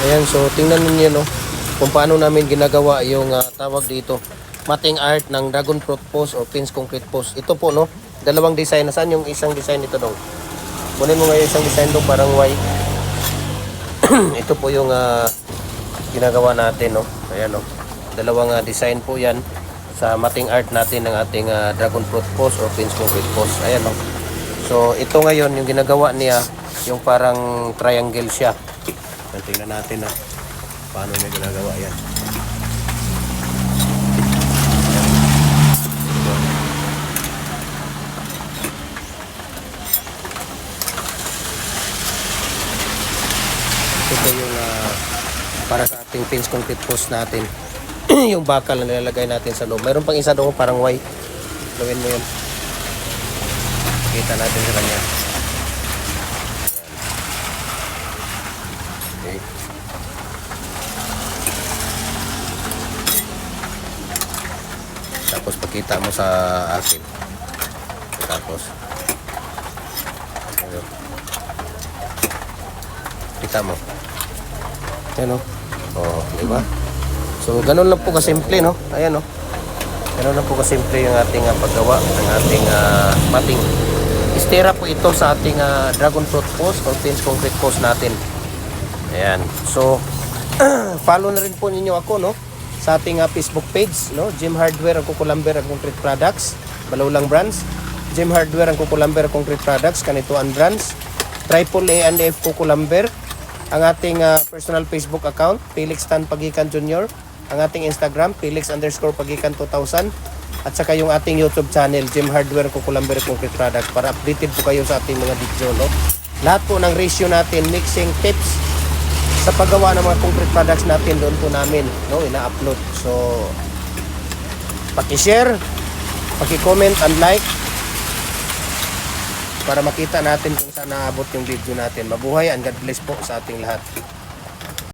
Ayan, so tingnan niyo no kung paano namin ginagawa yung tawag dito, mating art ng dragon fruit post or pins concrete post. Ito po no, dalawang design. Nasaan yung isang design nito dong? Kunin mo ngayon isang design dong parang white. Ito po yung ginagawa natin no. Ayan no. Dalawang design po 'yan sa mating art natin ng ating dragon fruit post or pins concrete post. Ayan no. So ito ngayon yung ginagawa niya, yung parang triangle siya. Tingnan natin na paano niya ginagawa yan. Ito yung para sa ating pins concrete post natin. Yung bakal na nilalagay natin sa loob. Mayroon pang isa doon parang white. Gawin mo yun. Kita natin sa kanya. Okay. Tapos pakita mo sa akin. Tapos kita mo. Ayan o. Oh, diba? So, ganun lang po kasimple, no? Ayan, no? Ganun lang po kasimple yung ating paggawa ng ating mating. Istera po ito sa ating dragon fruit post or pins concrete post natin. Ayan. So, follow na rin po ninyo ako, no? Sa ating Facebook page, no? Gem Hardware, ang Kukulamber, ang Concrete Products. Balawlang brands. Gem Hardware, ang Kukulamber, ang Concrete Products. Kanituan brands. Triple A and F Kukulamber. Ang ating personal Facebook account, Felix Tan Pagikan Jr. Ang ating Instagram, Felix_Pagikan 2000. At saka yung ating YouTube channel, Gem Hardware, Kukulamber, Concrete Products. Para updated po kayo sa ating mga video, no? Lahat po ng ratio natin, mixing tips sa paggawa ng mga concrete products natin, doon po namin, no, ina-upload. So, paki-share, paki-comment and like para makita natin kung saan naabot yung video natin. Mabuhay and God bless po sa ating lahat.